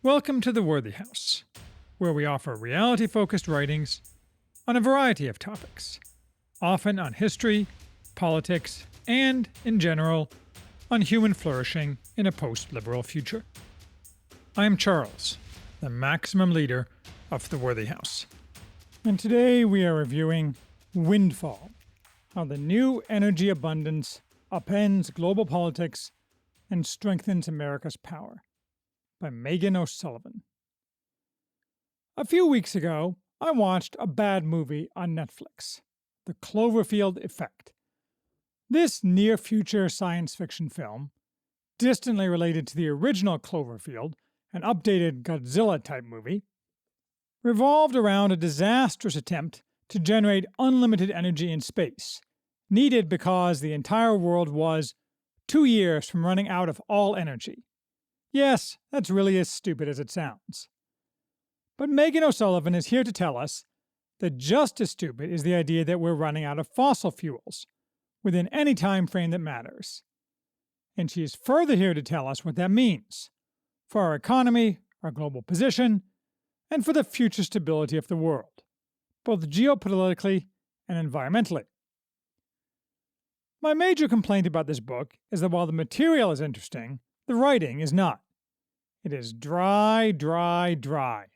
Welcome to the Worthy House, where we offer reality-focused writings on a variety of topics, often on history, politics, and, in general, on human flourishing in a post-liberal future. I am Charles, the maximum leader of the Worthy House. And today we are reviewing Windfall, how the new energy abundance upends global politics and strengthens America's power, by Megan O'Sullivan. A few weeks ago, I watched a bad movie on Netflix, The Cloverfield Effect. This near-future science fiction film, distantly related to the original Cloverfield, an updated Godzilla-type movie, revolved around a disastrous attempt to generate unlimited energy in space, needed because the entire world was 2 years from running out of all energy. Yes, that's really as stupid as it sounds. But Megan O'Sullivan is here to tell us that just as stupid is the idea that we're running out of fossil fuels within any time frame that matters. And she is further here to tell us what that means for our economy, our global position, and for the future stability of the world, both geopolitically and environmentally. My major complaint about this book is that while the material is interesting, the writing is not. It is dry,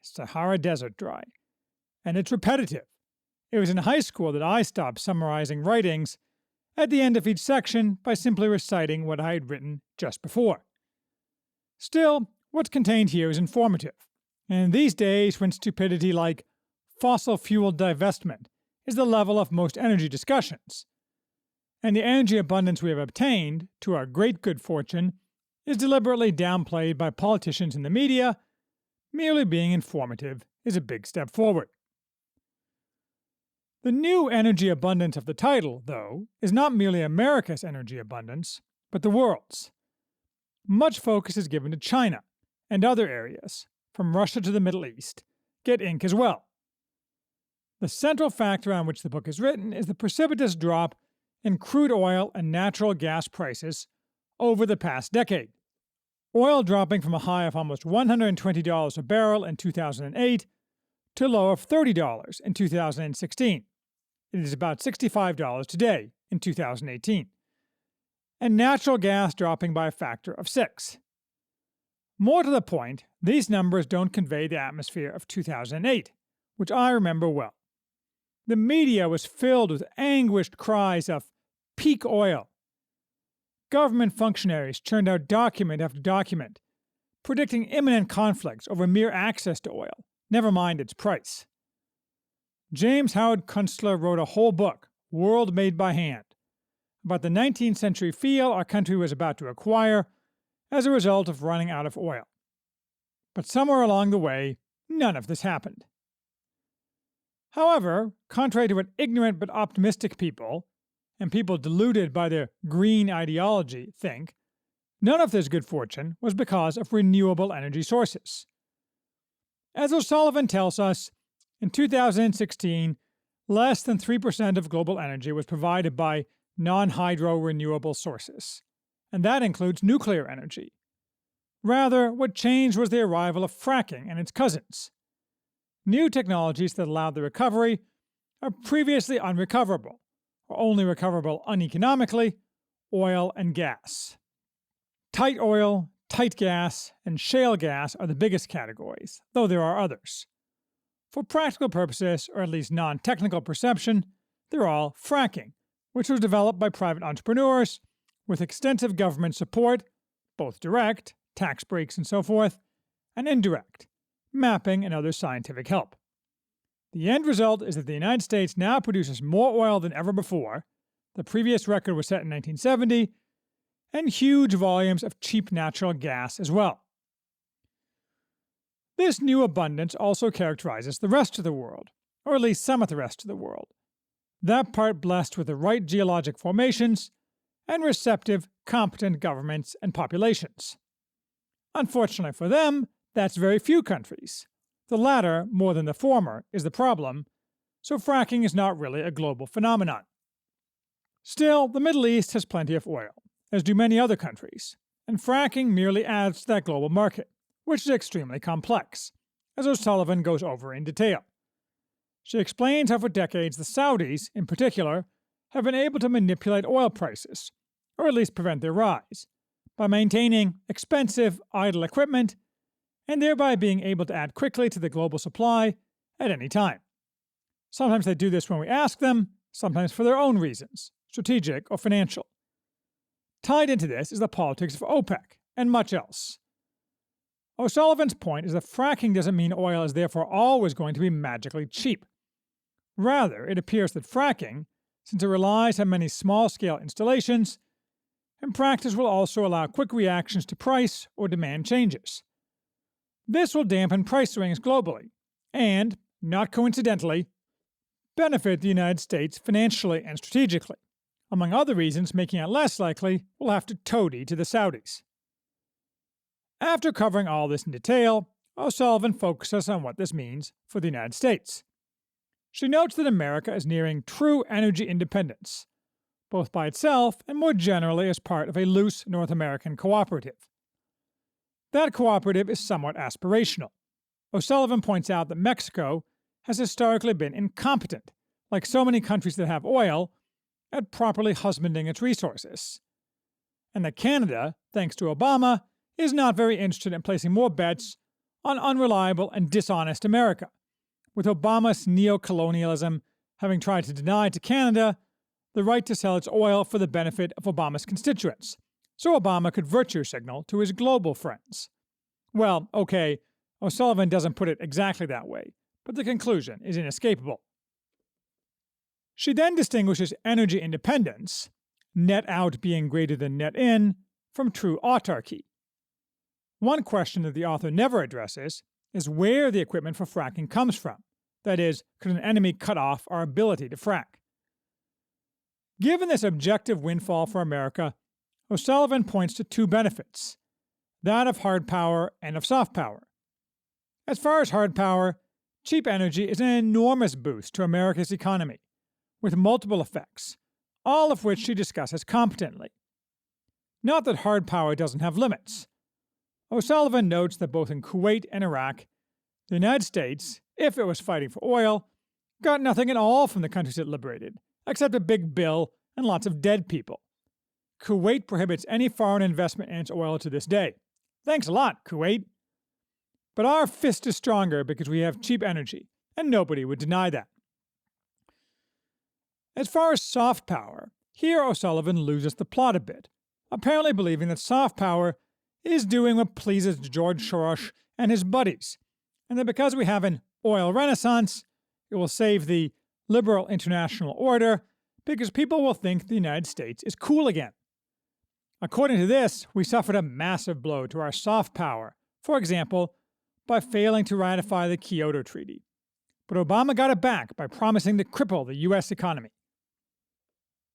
Sahara Desert dry. And it's repetitive. It was in high school that I stopped summarizing writings at the end of each section by simply reciting what I had written just before. Still, what's contained here is informative. And these days, when stupidity like fossil fuel divestment is the level of most energy discussions, and the energy abundance we have obtained, to our great good fortune, is deliberately downplayed by politicians in the media, merely being informative is a big step forward. The new energy abundance of the title, though, is not merely America's energy abundance, but the world's. Much focus is given to China and other areas, from Russia to the Middle East, get ink as well. The central factor on which the book is written is the precipitous drop in crude oil and natural gas prices over the past decade. Oil dropping from a high of almost $120 a barrel in 2008 to a low of $30 in 2016. It is about $65 today in 2018. And natural gas dropping by a factor of 6. More to the point, these numbers don't convey the atmosphere of 2008, which I remember well. The media was filled with anguished cries of peak oil. Government functionaries churned out document after document, predicting imminent conflicts over mere access to oil, never mind its price. James Howard Kunstler wrote a whole book, World Made by Hand, about the 19th century feel our country was about to acquire as a result of running out of oil. But somewhere along the way, none of this happened. However, contrary to what ignorant but optimistic people, and people deluded by their green ideology, think, none of this good fortune was because of renewable energy sources. As O'Sullivan tells us, in 2016, less than 3% of global energy was provided by non-hydro renewable sources, and that includes nuclear energy. Rather, what changed was the arrival of fracking and its cousins. New technologies that allowed the recovery are previously unrecoverable, or only recoverable uneconomically, oil and gas. Tight oil, tight gas, and shale gas are the biggest categories, though there are others. For practical purposes, or at least non-technical perception, they're all fracking, which was developed by private entrepreneurs with extensive government support, both direct, tax breaks and so forth, and indirect, mapping and other scientific help. The end result is that the United States now produces more oil than ever before, the previous record was set in 1970, and huge volumes of cheap natural gas as well. This new abundance also characterizes the rest of the world, or at least some of the rest of the world, that part blessed with the right geologic formations and receptive, competent governments and populations. Unfortunately for them, that's very few countries. The latter, more than the former, is the problem, so fracking is not really a global phenomenon. Still, the Middle East has plenty of oil, as do many other countries, and fracking merely adds to that global market, which is extremely complex, as O'Sullivan goes over in detail. She explains how for decades the Saudis, in particular, have been able to manipulate oil prices, or at least prevent their rise, by maintaining expensive, idle equipment and thereby being able to add quickly to the global supply at any time. Sometimes they do this when we ask them, sometimes for their own reasons, strategic or financial. Tied into this is the politics of OPEC and much else. O'Sullivan's point is that fracking doesn't mean oil is therefore always going to be magically cheap. Rather, it appears that fracking, since it relies on many small-scale installations, in practice will also allow quick reactions to price or demand changes. This will dampen price swings globally and, not coincidentally, benefit the United States financially and strategically, among other reasons making it less likely we'll have to toady to the Saudis. After covering all this in detail, O'Sullivan focuses on what this means for the United States. She notes that America is nearing true energy independence, both by itself and more generally as part of a loose North American cooperative. That cooperative is somewhat aspirational. O'Sullivan points out that Mexico has historically been incompetent, like so many countries that have oil, at properly husbanding its resources, and that Canada, thanks to Obama, is not very interested in placing more bets on unreliable and dishonest America, with Obama's neo-colonialism having tried to deny to Canada the right to sell its oil for the benefit of Obama's constituents, so Obama could virtue signal to his global friends. Well, okay, O'Sullivan doesn't put it exactly that way, but the conclusion is inescapable. She then distinguishes energy independence, net out being greater than net in, from true autarky. One question that the author never addresses is where the equipment for fracking comes from. That is, could an enemy cut off our ability to frack? Given this objective windfall for America, O'Sullivan points to two benefits, that of hard power and of soft power. As far as hard power, cheap energy is an enormous boost to America's economy, with multiple effects, all of which she discusses competently. Not that hard power doesn't have limits. O'Sullivan notes that both in Kuwait and Iraq, the United States, if it was fighting for oil, got nothing at all from the countries it liberated, except a big bill and lots of dead people. Kuwait prohibits any foreign investment in its oil to this day. Thanks a lot, Kuwait. But our fist is stronger because we have cheap energy, and nobody would deny that. As far as soft power, here O'Sullivan loses the plot a bit, apparently believing that soft power is doing what pleases George Soros and his buddies, and that because we have an oil renaissance, it will save the liberal international order because people will think the United States is cool again. According to this, we suffered a massive blow to our soft power, for example, by failing to ratify the Kyoto Treaty. But Obama got it back by promising to cripple the U.S. economy.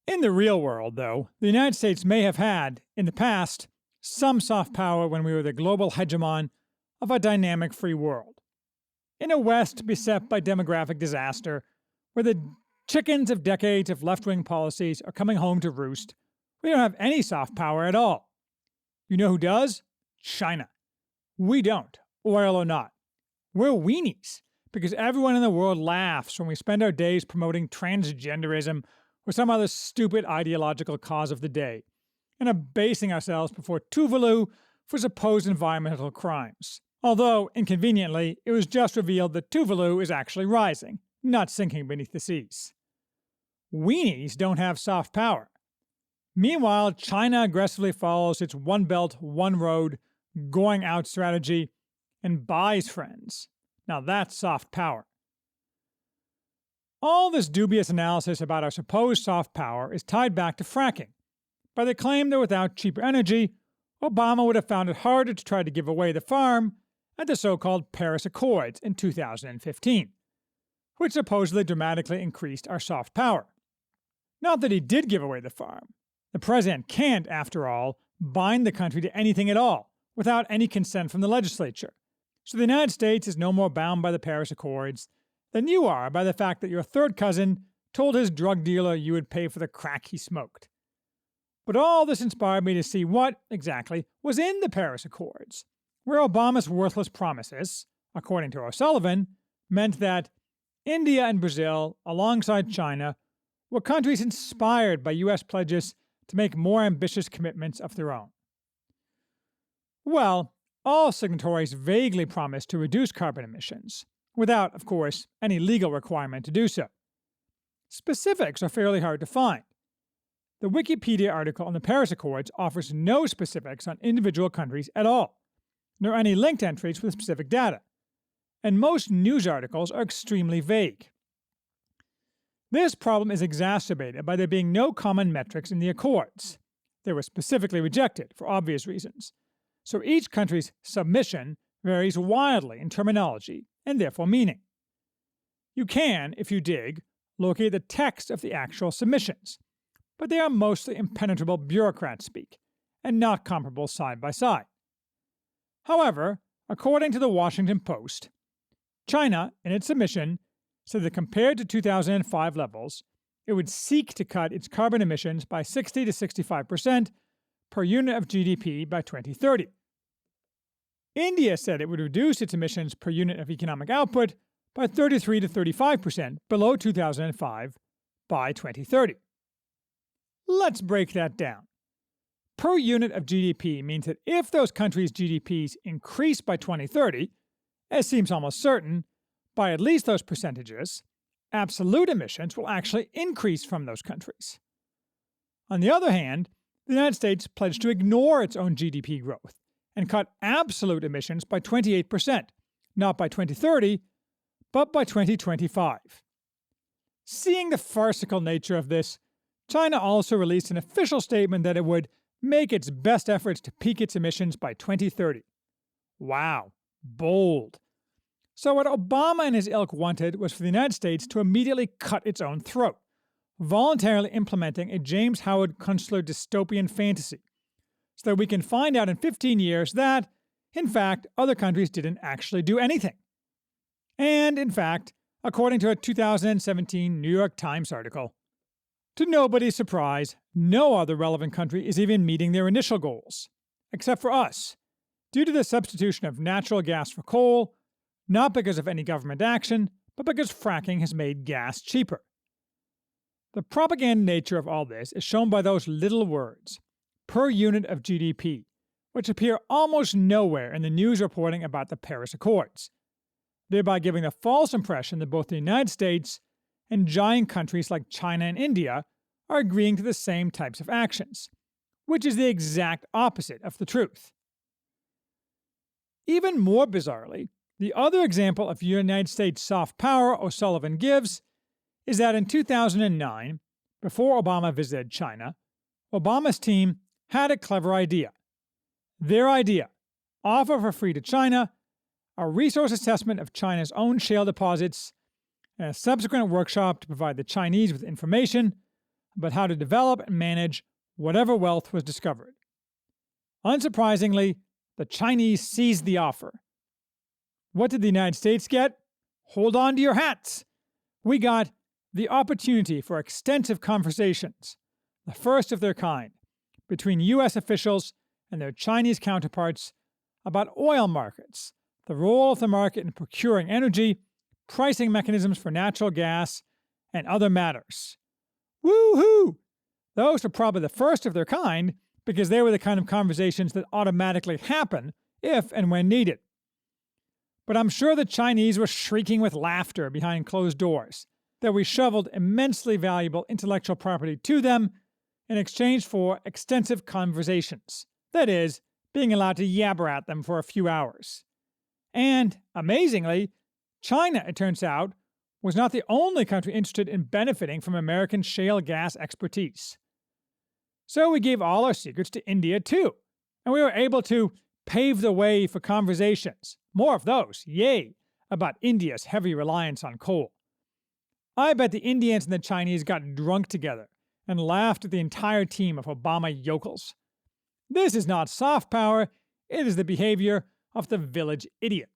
In the real world, though, the United States may have had, in the past, some soft power when we were the global hegemon of a dynamic free world. In a West beset by demographic disaster, where the chickens of decades of left-wing policies are coming home to roost, we don't have any soft power at all. You know who does? China. We don't, oil or not. We're weenies, because everyone in the world laughs when we spend our days promoting transgenderism or some other stupid ideological cause of the day, and abasing ourselves before Tuvalu for supposed environmental crimes. Although, inconveniently, it was just revealed that Tuvalu is actually rising, not sinking beneath the seas. Weenies don't have soft power. Meanwhile, China aggressively follows its one belt, one road, going out strategy, and buys friends. Now that's soft power. All this dubious analysis about our supposed soft power is tied back to fracking, by the claim that without cheaper energy, Obama would have found it harder to try to give away the farm at the so-called Paris Accords in 2015, which supposedly dramatically increased our soft power. Not that he did give away the farm. The president can't, after all, bind the country to anything at all without any consent from the legislature. So the United States is no more bound by the Paris Accords than you are by the fact that your third cousin told his drug dealer you would pay for the crack he smoked. But all this inspired me to see what, exactly, was in the Paris Accords, where Obama's worthless promises, according to O'Sullivan, meant that India and Brazil, alongside China, were countries inspired by U.S. pledges to make more ambitious commitments of their own. Well, all signatories vaguely promised to reduce carbon emissions, without, of course, any legal requirement to do so. Specifics are fairly hard to find. The Wikipedia article on the Paris Accords offers no specifics on individual countries at all, nor any linked entries with specific data, and most news articles are extremely vague. This problem is exacerbated by there being no common metrics in the Accords. They were specifically rejected for obvious reasons, so each country's submission varies wildly in terminology and therefore meaning. You can, if you dig, locate the text of the actual submissions, but they are mostly impenetrable bureaucrat speak, and not comparable side by side. However, according to the Washington Post, China, in its submission, said that compared to 2005 levels, it would seek to cut its carbon emissions by 60 to 65% per unit of GDP by 2030. India said it would reduce its emissions per unit of economic output by 33 to 35% below 2005 by 2030. Let's break that down. Per unit of GDP means that if those countries' GDPs increase by 2030, as seems almost certain, by at least those percentages, absolute emissions will actually increase from those countries. On the other hand, the United States pledged to ignore its own GDP growth and cut absolute emissions by 28%, not by 2030, but by 2025. Seeing the farcical nature of this, China also released an official statement that it would make its best efforts to peak its emissions by 2030. Wow, bold. So what Obama and his ilk wanted was for the United States to immediately cut its own throat, voluntarily implementing a James Howard Kunstler dystopian fantasy, so that we can find out in 15 years that, in fact, other countries didn't actually do anything. And, in fact, according to a 2017 New York Times article, to nobody's surprise, no other relevant country is even meeting their initial goals, except for us, due to the substitution of natural gas for coal, not because of any government action, but because fracking has made gas cheaper. The propaganda nature of all this is shown by those little words, per unit of GDP, which appear almost nowhere in the news reporting about the Paris Accords, thereby giving the false impression that both the United States and giant countries like China and India are agreeing to the same types of actions, which is the exact opposite of the truth. Even more bizarrely, the other example of United States soft power O'Sullivan gives is that in 2009, before Obama visited China, Obama's team had a clever idea. Their idea: offer for free to China a resource assessment of China's own shale deposits and a subsequent workshop to provide the Chinese with information about how to develop and manage whatever wealth was discovered. Unsurprisingly, the Chinese seized the offer. What did the United States get? Hold on to your hats! We got the opportunity for extensive conversations, the first of their kind, between U.S. officials and their Chinese counterparts about oil markets, the role of the market in procuring energy, pricing mechanisms for natural gas, and other matters. Woo-hoo! Those were probably the first of their kind because they were the kind of conversations that automatically happen if and when needed. But I'm sure the Chinese were shrieking with laughter behind closed doors that we shoveled immensely valuable intellectual property to them in exchange for extensive conversations. That is, being allowed to yabber at them for a few hours. And, amazingly, China, it turns out, was not the only country interested in benefiting from American shale gas expertise. So we gave all our secrets to India too, and we were able to pave the way for conversations, more of those, yay, about India's heavy reliance on coal. I bet the Indians and the Chinese got drunk together and laughed at the entire team of Obama yokels. This is not soft power, it is the behavior of the village idiot.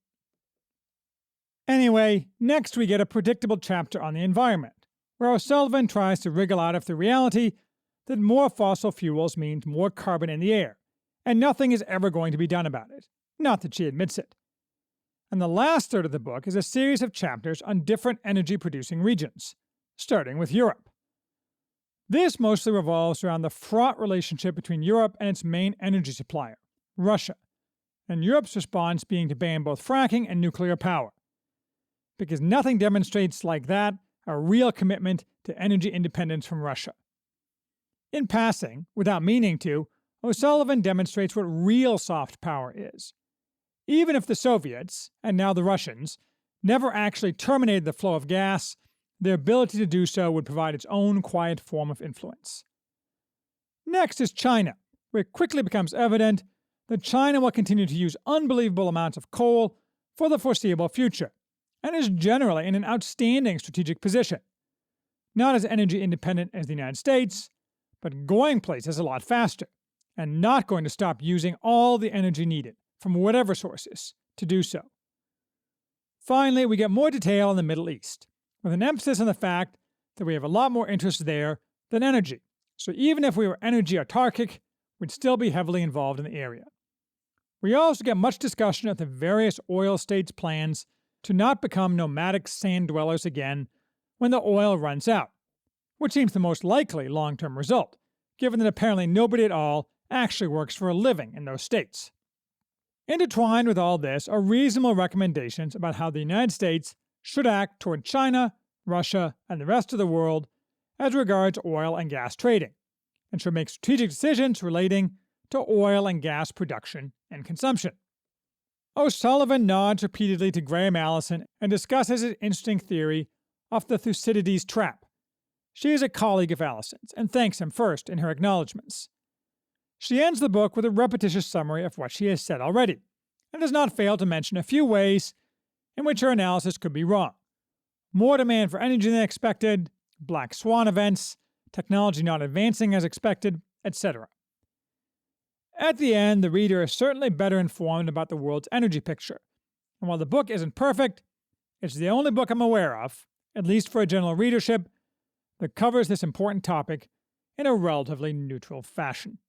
Anyway, next we get a predictable chapter on the environment, where O'Sullivan tries to wriggle out of the reality that more fossil fuels means more carbon in the air, and nothing is ever going to be done about it, not that she admits it. And the last third of the book is a series of chapters on different energy-producing regions, starting with Europe. This mostly revolves around the fraught relationship between Europe and its main energy supplier, Russia, and Europe's response being to ban both fracking and nuclear power. Because nothing demonstrates like that a real commitment to energy independence from Russia. In passing, without meaning to, O'Sullivan demonstrates what real soft power is. Even if the Soviets, and now the Russians, never actually terminated the flow of gas, their ability to do so would provide its own quiet form of influence. Next is China, where it quickly becomes evident that China will continue to use unbelievable amounts of coal for the foreseeable future, and is generally in an outstanding strategic position. Not as energy independent as the United States, but going places a lot faster, and not going to stop using all the energy needed, from whatever sources, to do so. Finally, we get more detail on the Middle East, with an emphasis on the fact that we have a lot more interest there than energy, so even if we were energy autarkic, we'd still be heavily involved in the area. We also get much discussion of the various oil states' plans to not become nomadic sand dwellers again when the oil runs out, which seems the most likely long-term result, given that apparently nobody at all actually works for a living in those states. Intertwined with all this are reasonable recommendations about how the United States should act toward China, Russia, and the rest of the world as regards oil and gas trading, and should make strategic decisions relating to oil and gas production and consumption. O'Sullivan nods repeatedly to Graham Allison and discusses his interesting theory of the Thucydides trap. She is a colleague of Allison's and thanks him first in her acknowledgments. She ends the book with a repetitious summary of what she has said already, and does not fail to mention a few ways in which her analysis could be wrong. More demand for energy than expected, black swan events, technology not advancing as expected, etc. At the end, the reader is certainly better informed about the world's energy picture, and while the book isn't perfect, it's the only book I'm aware of, at least for a general readership, that covers this important topic in a relatively neutral fashion.